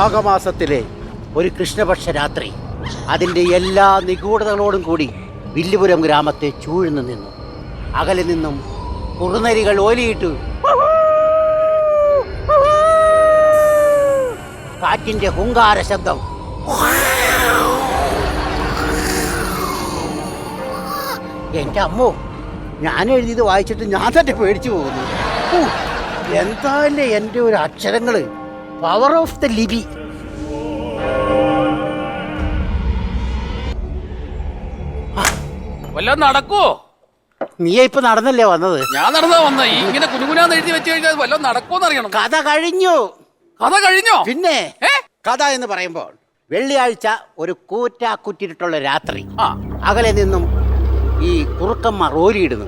മാഘമാസത്തിലെ ഒരു കൃഷ്ണപക്ഷ രാത്രി അതിൻ്റെ എല്ലാ നിഗൂഢതകളോടും കൂടി വില്ലുപുരം ഗ്രാമത്തെ ചൂഴ്ന്നു നിന്നു. അകലെ നിന്നും കുറുനരികൾ ഓലിയിട്ടു. കാറ്റിന്റെ ഹുങ്കാര ശബ്ദം. എൻ്റെ അമ്മോ, ഞാൻ എഴുതിയത് വായിച്ചിട്ട് ഞാൻ തന്നെ പേടിച്ചു പോകുന്നു. എന്താല്ലേ എൻ്റെ ഒരു അക്ഷരങ്ങള്, പവർ ഓഫ് ദ ലിപി. വല്ലതും നടക്കുവോ? നീ ഇപ്പൊ നടന്നല്ലേ വന്നത്? ഞാൻ നടന്നാ വന്ന ഇങ്ങനെ കുനുകുനാന്ന് എഴുതി വെച്ച് കഴിഞ്ഞാൽ വല്ലതും നടക്കുവോന്ന് അറിയണം. കഥ കഴിഞ്ഞു. കഥ കഴിഞ്ഞോ? പിന്നെ കഥ എന്ന് പറയുമ്പോൾ വെള്ളിയാഴ്ച ഒരു കൂറ്റാക്കുറ്റിട്ടുള്ള രാത്രി അകലെ നിന്നും ഈ കുറുക്കന്മാർ ഓരിയിടുന്നു.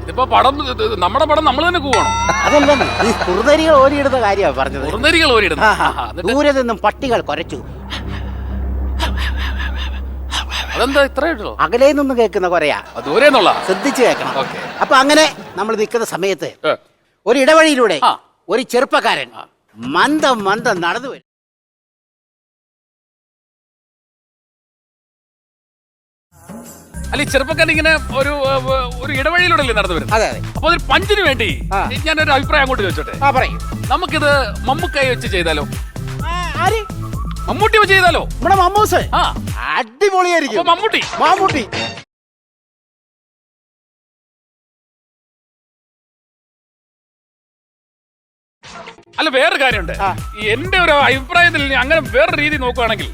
ഇതിപ്പോ പടം, നമ്മുടെ പടം നമ്മൾ തന്നെ കൂവണം. അതല്ലെന്ന്, ഈ കുറുനരികൾ ഓരിയിടുന്ന കാര്യമാണ് പറഞ്ഞത്. കുറുനരികൾ ഓരിയിടുന്നു. ദൂരെ നിന്നും പട്ടികൾ കുരച്ചു. അതെന്താ ഇത്രയോ? അകലെ നിന്ന് കേൾക്കുന്ന കൊറയാ, ദൂരെ നിന്നുള്ള ശ്രദ്ധിച്ചു കേൾക്കണം. അപ്പൊ അങ്ങനെ നമ്മൾ നിൽക്കുന്ന സമയത്ത് ഒരു ഇടവഴിയിലൂടെ ഒരു ചെറുപ്പക്കാരൻ മന്ദം മന്ദം നടന്നു വരും. അല്ല, ഈ ചെറുപ്പക്കാരൻ ഇങ്ങനെ ഒരു ഇടവഴിയിലൂടെ നടന്നു വരും. അതെ അതെ. അപ്പൊ ഒരു പഞ്ചിന് വേണ്ടി ഞാനൊരു അഭിപ്രായം അങ്ങോട്ട് ചോദിച്ചോട്ടെ. പറയും. നമുക്കിത് മമ്മൂക്കായി വെച്ച് ചെയ്താലോ? മമ്മൂട്ടി വെച്ച് ചെയ്താലോ? നമ്മുടെ മമ്മൂസ് അടിപൊളിയായിരിക്കും. മമ്മൂട്ടി അല്ല, വേറൊരു കാര്യമുണ്ട്. എന്റെ ഒരു അഭിപ്രായത്തിൽ അങ്ങനെ വേറൊരു രീതി നോക്കുകയാണെങ്കിൽ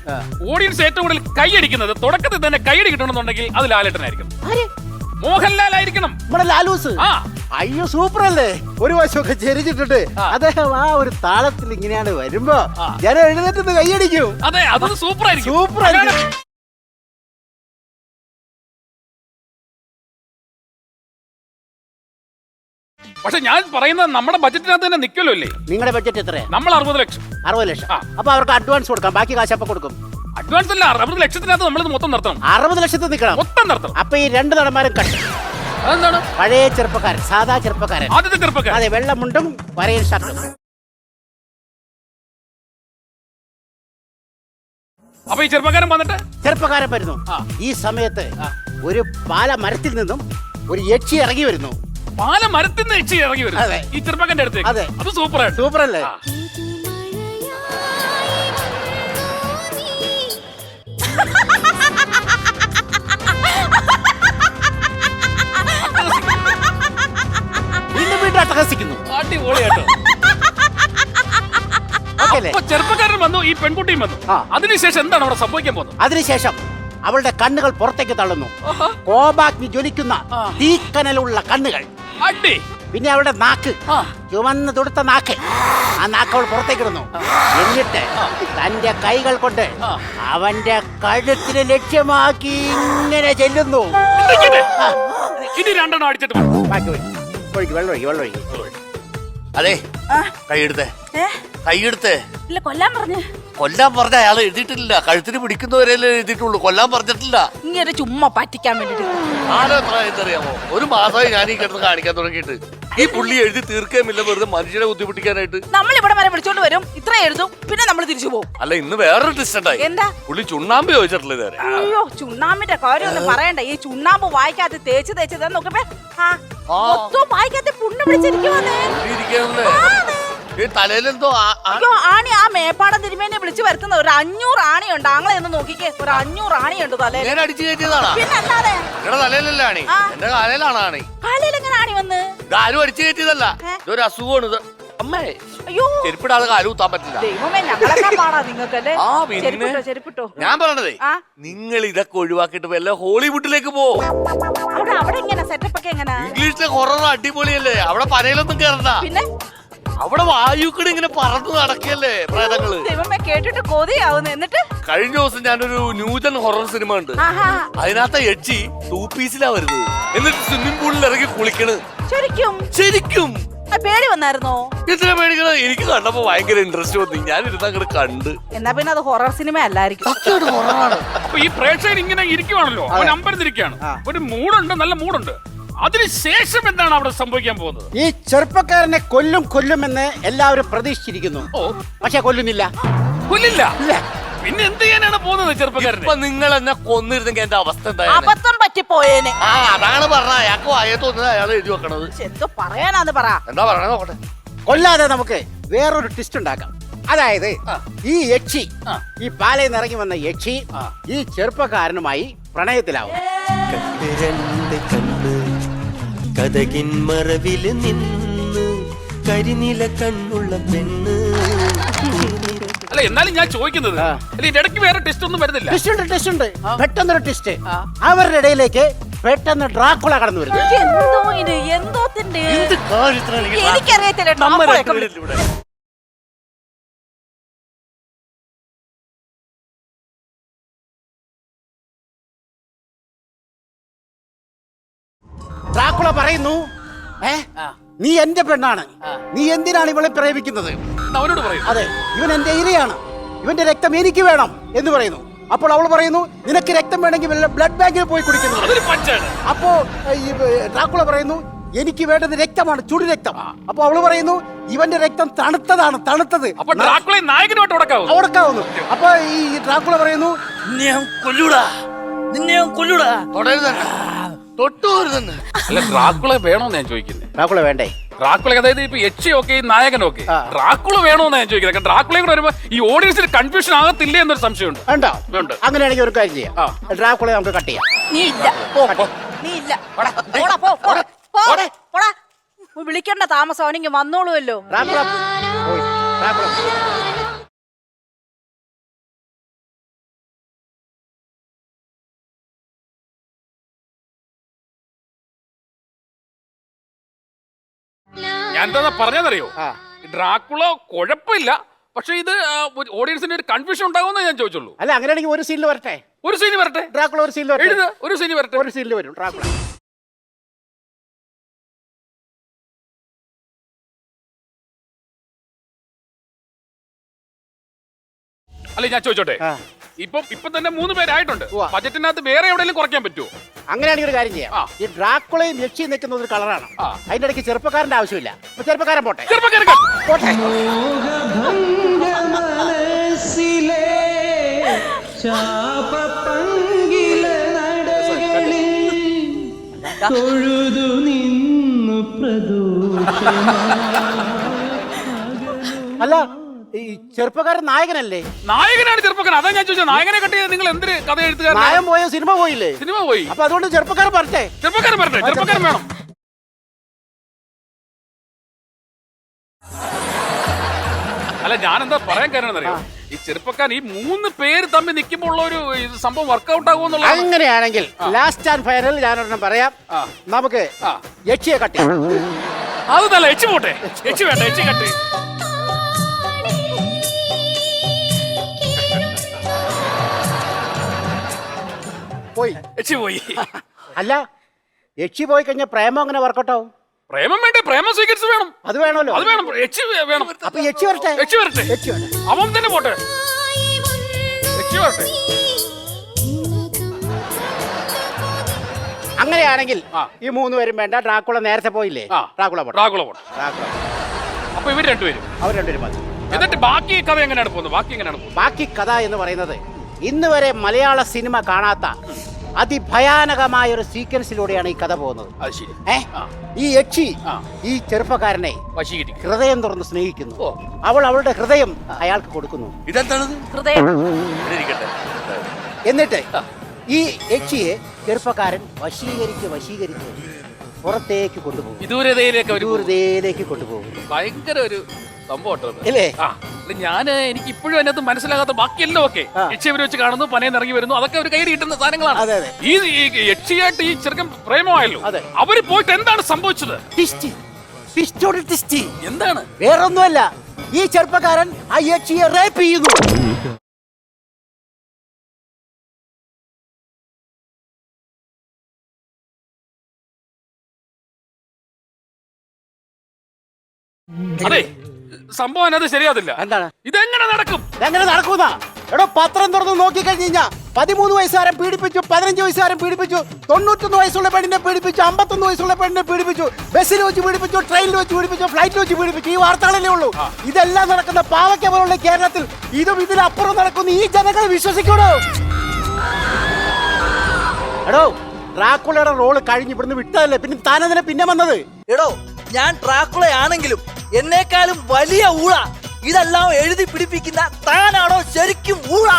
ഓഡിയൻസ് ഏറ്റവും കൂടുതൽ കൈയടിക്കുന്നത്, തുടക്കത്തിൽ തന്നെ കൈയടി കിട്ടണമെന്നുണ്ടെങ്കിൽ അത് ലാലേട്ടനായിരിക്കും. മോഹൻലാൽ ആയിരിക്കണം. നമ്മുടെ ലാലൂസ്. അയ്യോ, സൂപ്പർ അല്ലേ? ഒരു വശമൊക്കെ ചെരിച്ചിട്ടുണ്ട് അദ്ദേഹം ആ ഒരു താളത്തിൽ ഇങ്ങനെയാണ് വരുമ്പോ ജനം എഴുന്നേറ്റ് കൈയടിക്കും. അതെ, അത് സൂപ്പർ ആയിരിക്കും. സൂപ്പർ ആയിരിക്കും. പക്ഷെ ഞാൻ പറയുന്നത് നമ്മുടെ ബജറ്റിനകത്ത് തന്നെ നിൽക്കല്ലോ അല്ലേ? നിങ്ങളുടെ ബഡ്ജറ്റ് എത്രയാ? നമ്മൾ 60 ലക്ഷം. 60 ലക്ഷം. അപ്പൊ അവർക്ക് അഡ്വാൻസ് കൊടുക്കാം, ബാക്കി കാശപ്പ കൊടുക്കും. അഡ്വാൻസ് അല്ല, 60 ലക്ഷത്തിനകത്ത് നമ്മളിത് മൊത്തം നിർത്തണം. 60 ലക്ഷത്തിൽ നിൽക്കണം, മൊത്തം നിർത്തണം. അപ്പൊ ഈ രണ്ട് നടന്മാരും കട്ട്. അതെന്താണ്? പഴയ ചെറുപ്പക്കാരൻ, സാധാ ചെറുപ്പക്കാരൻ, ആദ്യത്തെ ചെറുപ്പക്കാരൻ. അതെ, വെള്ളമുണ്ടും വരയൻ ഷർട്ടും. അപ്പൊ ഈ ചെറുപ്പക്കാരൻ വന്നിട്ട് ചെറുപ്പക്കാരൻ വരുന്നു. ഈ സമയത്ത് ഒരു പാലമരത്തിൽ നിന്നും ഒരു യക്ഷി ഇറങ്ങി വരുന്നു. പാലമരത്തിൽ നിന്ന് യക്ഷി ഇറങ്ങി വരും ഈ ചെറുപ്പക്കാരന്റെ അടുത്ത്. അതെ, അത് സൂപ്പറാണ്. സൂപ്പർ അല്ലേ? അട്ടഹസിക്കുന്നു. അടിപൊളിയാട്ടോ. ചെറുപ്പക്കാരൻ വന്നു, ഈ പെൺകുട്ടിയും വന്നു. അതിനുശേഷം എന്താണ് അവിടെ സംഭവിക്കാൻ പോകുന്നത്? അതിനുശേഷം അവളുടെ കണ്ണുകൾ പുറത്തേക്ക് തള്ളുന്നു. കോപാഗ്നി ജ്വലിക്കുന്ന തീക്കനലുള്ള കണ്ണുകൾ. അടി. പിന്നെ അവളുടെ നാക്ക്, ചുവന്ന് തൊടുത്ത നാക്ക്, ആ നാക്ക് അവൾ പുറത്തേക്കിടുന്നു. എന്നിട്ട് തന്റെ കൈകൾ കൊണ്ട് അവന്റെ കഴുത്തിന് ലക്ഷ്യമാക്കി ഇങ്ങനെ ചെല്ലുന്നു. ഇനി രണ്ടെണ്ണം അടിച്ചിട്ട് വെള്ളം ഒഴുകി. അതെ, കൈയെടുത്തേ. കൈയെടുത്തേ. കൊല്ലാൻ പറഞ്ഞു. കൊല്ലാൻ പറഞ്ഞ അയാൾ എഴുതിയിട്ടില്ല. കഴുത്തിന് പിടിക്കുന്നവരെയല്ലേ എഴുതിയിട്ടുള്ളൂ, കൊല്ലാൻ പറഞ്ഞിട്ടില്ല. ഇങ്ങനെ ചുമ്മാ പറ്റിക്കാൻ വേണ്ടിട്ട്. ആരെത്ര എന്തറിയാമോ, ഒരു മാസമായി ഞാൻ ഈ കിടന്ന് കാണിക്കാൻ തുടങ്ങിയിട്ട്. ഈ പുള്ളി എഴുതി തീർക്കേമില്ല, വെറുതെ മനുഷ്യനെ ബുദ്ധിമുട്ടിക്കാനായിട്ട്. നമ്മൾ ഇവിടെ വരെ വിളിച്ചോണ്ട് വരും, ഇത്ര എഴുതും, പിന്നെ നമ്മൾ തിരിച്ചു പോകും. അല്ല, ഇന്ന് വേറൊരു ടിസ്റ്റ് ഉണ്ടായി. എന്താ? പുള്ളി ചുണ്ണാമ്പ് ചോദിച്ചിട്ടില്ല ഇതുവരെ. അയ്യോ, ചുണ്ണാമ്പിന്റെ കാര്യം ഒന്നും പറയണ്ട. ഈ ചുണ്ണാമ്പ് വായിക്കാത്ത തേച്ച് നോക്കപ്പേ മൊത്തം വായിക്കാത്ത പുണ്ണ് പിടിച്ചിരിക്കുവാന്നേ. തലയിലെന്തോ ആണി. ആ മേപ്പാടം തിരുമേനെ വിളിച്ചു വരുത്തുന്ന ഒരു 500 ആണിയുണ്ട്. ആങ്ങളെ ഒന്ന് നോക്കിക്കേ, ഒരു 500 ആണിയുണ്ട് തലയിൽ. ഞാൻ അടിച്ചു കയറ്റിയതാണോ? പിന്നെ അല്ലാതെ നിങ്ങളുടെ തലയിലല്ല ആണി, എന്റെ കാലയിലാണ് ആണി. കാലയിൽ എങ്ങനെ ആണി വന്ന്? ആരും അടിച്ചു കയറ്റിയതല്ല, ഇതൊരു അസുഖമാണ് ഇത്. അമ്മേ, അയ്യോ, ചെരുപ്പിടാതെ കാല് കുത്താൻ പറ്റില്ല. ദൈവമേ, ഞങ്ങളെല്ലാം പാടാ നിങ്ങൾക്കല്ലേ. ചെരുപ്പിട്ടോ. ഞാൻ പറഞ്ഞതേ, നിങ്ങൾ ഇതൊക്കെ ഒഴിവാക്കിട്ട് വല്ല ഹോളിവുഡിലേക്ക് പോ. അവിടെ എങ്ങനെ സെറ്റപ്പ് ഒക്കെ എങ്ങനെ? ഇംഗ്ലീഷിലെ ഹൊറർ അടിപൊളിയല്ലേ, അവിടെ പനയിലൊന്നും കയറണ്ട. പിന്നെ അവിടെ വായുക്കൂടെ ഇങ്ങനെ പറന്നു നടക്കല്ലേ പ്രേതങ്ങള്. ദൈവമേ, കേട്ടിട്ട് കൊതിയാവുന്നു. എന്നിട്ട് കഴിഞ്ഞ ദിവസം ഞാനൊരു ന്യൂജൻ ഹൊറർ സിനിമ ഉണ്ട്, അതിനകത്ത് യക്ഷി 2 പീസിലാ വരുന്നത്. എന്നിട്ട് സ്വിമ്മിംഗ് പൂളിൽ ഇറങ്ങി കുളിക്കണ്. ശരിക്കും പേടി വന്നായിരുന്നോ? എത്ര പേടിക്കണ? എനിക്ക് കണ്ടപ്പോ ഭയങ്കര ഇൻട്രസ്റ്റ് തോന്നി, ഞാൻ ഇരുന്ന് അങ്ങോട്ട് കണ്ട്. എന്നാ പിന്നെ അത് ഹൊറർ സിനിമ അല്ലായിരിക്കും. അപ്പൊ ഈ പ്രേക്ഷകർ ഇങ്ങനെ ഇരിക്കുവാണല്ലോ, അവൻ അമ്പരന്നിരിക്കുകയാണ്. ഒരു മൂടുണ്ട്, നല്ല മൂടുണ്ട്. അതിനുശേഷം എന്താണ് അവിടെ സംഭവിക്കാൻ പോകുന്നത്? ഈ ചെറുപ്പക്കാരനെ കൊല്ലുമെന്ന് എല്ലാവരും പ്രതീക്ഷിച്ചിരിക്കുന്നു. പക്ഷെ കൊല്ലുന്നില്ല. കൊല്ലില്ല. ഇല്ല. പിന്നെ എന്ത് ചെയ്യാനാണ് പോകുന്നത് ചെറുപ്പക്കാരൻ? ഇപ്പൊ നിങ്ങൾ എന്നെ കൊന്നിരുന്നെങ്കിൽ എന്റെ അവസ്ഥ എന്തായാലും അബദ്ധം പറ്റിപ്പോയേനെ. അതാണ് പറഞ്ഞ അയാൾക്ക് വായ തോന്നുന്നത് അയാൾ എഴുതി വെക്കണത്. എന്തോ പറയാനാന്ന് പറ. എന്താ പറയണ നോക്കട്ടെ. കൊല്ലാതെ നമുക്ക് വേറൊരു ട്വിസ്റ്റ് ഉണ്ടാക്കാം. അതായത് ഈ യക്ഷി, ഈ പാലയിൽ നിന്ന് ഇറങ്ങി വന്ന യക്ഷി ഈ ചെറുപ്പക്കാരനുമായി പ്രണയത്തിലാവും. രണ്ട് കണ്ണ് കഥകിൻ മറവില് നിന്ന് കരിനില കണ്ണുള്ള പെണ്ണ്. അല്ല എന്നാലും ഞാൻ ചോദിക്കുന്നത് ഇതിന്റെ ഇടയ്ക്ക് വേറെ ടെസ്റ്റ് ഒന്നും വരുന്നില്ല? ടെസ്റ്റ് ഉണ്ട്. പെട്ടെന്നൊരു ടെസ്റ്റ്. അവരുടെ ഇടയിലേക്ക് പെട്ടെന്ന് ഡ്രാക്കുള കടന്നു വരുന്നു. എന്തോ ഇത് എന്തോത്തിന്റെ എനിക്കറിയത്തില്ല. ഡ്രാക്കുള പറയുന്നു, നീ എന്റെ പെണ്ണാണ്, നീ എന്തിനാണ് ഇവളെ പ്രേമിക്കുന്നത്? അവനോട് പറയും. അതെ, ഇവൻ എന്റെ ഇരയാണ്, ഇവന്റെ രക്തം എനിക്ക് വേണം എന്ന് പറയുന്നു. അപ്പോൾ അവൾ പറയുന്നു, നിനക്ക് രക്തം വേണമെങ്കിൽ ബ്ലഡ് ബാങ്കിൽ പോയി കുടിക്കുന്നു. അപ്പോ ഈ ഡ്രാക്കുള പറയുന്നു, എനിക്ക് വേണ്ടത് രക്തമാണ്, ചുടു രക്തം. അപ്പൊ അവള് പറയുന്നു, ഇവന്റെ രക്തം തണുത്തതാണ്, തണുത്തത്. ഉടക്കാവുന്നു. അപ്പൊ ഈ ഡ്രാക്കുള പറയുന്നു, ഡ്രാക്കുള വേണോന്ന് ഞാൻ ചോദിക്കുന്നത്. ഡ്രാക്കുള വേണ്ടേ? ഡ്രാക്കുള, അതായത് ഇപ്പൊ യക്ഷി ഓക്കെ നായകനൊക്കെ ഡ്രാക്കുള വേണോന്ന് ഞാൻ ചോദിക്കുന്നത്. ഡ്രാക്കുളയും കൂടെ വരുമ്പോ ഈ ഓഡിയൻസിന് കൺഫ്യൂഷൻ ആകത്തില്ലേ എന്നൊരു സംശയമുണ്ട്. ഉണ്ട്. അങ്ങനെയാണെങ്കിൽ ഒരു കാര്യം ചെയ്യാം, ഡ്രാക്കുളയെ നമുക്ക് കട്ട് ചെയ്യാം. നീ ഇല്ല. വിളിക്കേണ്ട താമസം അവനെങ്കിൽ വന്നോളൂല്ലോ. ഡ്രാക്കുള പോയി. ഡ്രാക്കുള ഞാൻ എന്താ പറഞ്ഞറിയോ? ഡ്രാക്കുള കുഴപ്പമില്ല, പക്ഷെ ഇത് ഓഡിയൻസിന് ഒരു കൺഫ്യൂഷൻ ഉണ്ടാകുമെന്ന് ഞാൻ ചോദിച്ചുള്ളൂ. അല്ല, അങ്ങനെയാണെങ്കിൽ ഒരു സീനിൽ വരട്ടെ. ഒരു സീന് വരട്ടെ. ഡ്രാക്കുള ഒരു സീനിൽ വരട്ടെ. ഒരു സീന് വരട്ടെ. ഒരു സീനിൽ വരും ഡ്രാക്കുള. അല്ല ഞാൻ ചോദിച്ചോട്ടെ, ഇപ്പൊ തന്നെ 3 പേരായിട്ടുണ്ട്. ബജറ്റിനകത്ത് വേറെ എവിടെയെങ്കിലും കുറയ്ക്കാൻ പറ്റുമോ? അങ്ങനെയാണെങ്കിൽ ഒരു കാര്യം ചെയ്യാം, ഈ ഡ്രാക്കുളയും യക്ഷി നിൽക്കുന്ന ഒരു കളറാണ്. അതിന്റെ ഇടയ്ക്ക് ചെറുപ്പക്കാരന്റെ ആവശ്യമില്ല. ചെറുപ്പക്കാരൻ പോട്ടെ. പോട്ടെ. അല്ല, ഈ ചെറുപ്പക്കാരൻ നായകനല്ലേ? നായകനാണ് ചെറുപ്പക്കാരൻ. അതാ ഞാൻ ചോദിച്ചത്, നായകനെ കട്ട് ചെയ്ത് നിങ്ങൾ എന്തൊരു കഥ എഴുത്തുകാരൻ? നായകൻ പോയ സിനിമ പോയില്ലേ? സിനിമ പോയി. അപ്പൊ അതുകൊണ്ട് ചെറുപ്പക്കാരൻ വരട്ടെ. ചെറുപ്പക്കാരൻ വേണം. അല്ല ഞാൻ എന്താ പറയാൻ കാരണം അറിയോ, ഈ ചെറുപ്പക്കാരൻ ഈ 3 പേര് തമ്മിൽ നിൽക്കുമ്പോൾ ഉള്ള ഒരു സംഭവം വർക്ക്ഔട്ട് ആകുമെന്നുള്ള. അങ്ങനെയാണെങ്കിൽ ലാസ്റ്റ് ആൻഡ് ഫൈനൽ ഞാനൊരെണ്ണം പറയാം, നമുക്ക് യക്ഷിയെ കട്ട് ചെയ്യാം. അത് നല്ല യക്ഷി പോട്ടെ. യക്ഷി വേണ്ട, യക്ഷി കട്ട്. പോയി. യക്ഷി പോയി. അല്ല, യക്ഷി പോയി കഴിഞ്ഞാൽ പ്രേമം അങ്ങനെ വർക്കൗട്ട് ആവും? പ്രേമം വേണ്ടേ? പ്രേമം സ്വീകരിച്ച് വേണം. അത് വേണമല്ലോ. അത് വേണം. യക്ഷി വേണം. അപ്പൊ യക്ഷി വരട്ടെ. യക്ഷി വരട്ടെ. അവൻ തന്നെ പോട്ടെ. യക്ഷി വരട്ടെ. അങ്ങനെയാണെങ്കിൽ ഈ 3 പേരും വേണ്ട. ഡ്രാക്കുള നേരത്തെ പോയില്ലേ? ഡ്രാക്കുള പോട്ടെ. അപ്പൊ ഇവർ രണ്ടുപേരും മതി. എന്നിട്ട് ബാക്കി കഥ എങ്ങനെയാണ് പോകുന്നത്? ബാക്കി കഥ എന്ന് പറയുന്നത്, ഇന്ന് വരെ മലയാള സിനിമ കാണാത്ത അതിഭയാനകമായ ഒരു സീക്വൻസിലൂടെയാണ് ഈ കഥ പോകുന്നത്. ഈ യക്ഷി ഈ ചെറുപ്പക്കാരനെ ഹൃദയം തുറന്ന് സ്നേഹിക്കുന്നു. അവൾ അവളുടെ ഹൃദയം അയാൾക്ക് കൊടുക്കുന്നു. ഇതെന്താണ്? ഹൃദയം. എന്നിട്ട് ഈ യക്ഷിയെ ചെറുപ്പക്കാരൻ വശീകരിച്ച് പുറത്തേക്ക് കൊണ്ടുപോകും. ദൂരതയിലേക്ക് കൊണ്ടുപോകും. ഭയങ്കര ഒരു സംഭവം അല്ലേ? എനിക്ക് ഇപ്പോഴും അതിനകത്ത് മനസ്സിലാകാത്ത ബാക്കിയെല്ലാം ഒക്കെ യക്ഷി ഇവര് വെച്ച് കാണുന്നു, പനയിൽ ഇറങ്ങി വരുന്നു, അതൊക്കെ ഒരു കൈ കിട്ടുന്ന സാധനങ്ങളാണ്. ഈ യക്ഷിയായിട്ട് ഈ ചെറുക്കൻ പ്രേമമായല്ലോ, അവര് പോയിട്ട് എന്താണ് സംഭവിച്ചത്? എന്താണ്? വേറൊന്നുമല്ല, ഈ ചെറുപ്പക്കാരൻ ആ യക്ഷിയെ റേപ്പ് ചെയ്യുന്നു. അതെ, സംഭവം അത് ശരിയാതില്ല. എന്താണ്? ഇതെങ്ങനെ നടക്കും? എങ്ങനെ നടക്കൂന്നാ? എടോ പത്രം തുറന്ന് നോക്കി കഴിഞ്ഞാ 13 വയസ്സുകാരൻ പീഡിപ്പിച്ചു, 15 വയസ്സുകാരൻ പീഡിപ്പിച്ചു, 91 വയസ്സുള്ള പെണ്ണിനെ പീഡിപ്പിച്ചു, 51 വയസ്സുള്ള പെണ്ണിനെ പീഡിപ്പിച്ചു, ബസ്സിൽ വെച്ച് പീഡിപ്പിച്ചു, ട്രെയിനിൽ വെച്ച് പീഡിപ്പിച്ചു, ഫ്ലൈറ്റിൽ വെച്ച് പീഡിപ്പിച്ചു. ഈ വാർത്തകളല്ലേ ഉള്ളൂ. ഇതെല്ലാം നടക്കുന്ന പാവയ്ക്ക പോലുള്ള കേരളത്തിൽ ഇതും ഇതിനപ്പുറം നടക്കുന്ന ഈ ജനങ്ങൾ വിശ്വസിക്കൂടോ? എടോ ഡ്രാക്കുളയുടെ റോള് കഴിഞ്ഞ് ഇവിടുന്ന് വിട്ടതല്ലേ, പിന്നെ താനെന്തിനാ പിന്നെ വന്നത്? എടോ ഞാൻ ഡ്രാക്കുളയാണെങ്കിലും എന്നേക്കാളും വലിയ ഊള. ഇതെല്ലാം എഴുതി പിടിപ്പിക്കുന്ന താനാണോ ശരിക്കും ഊള?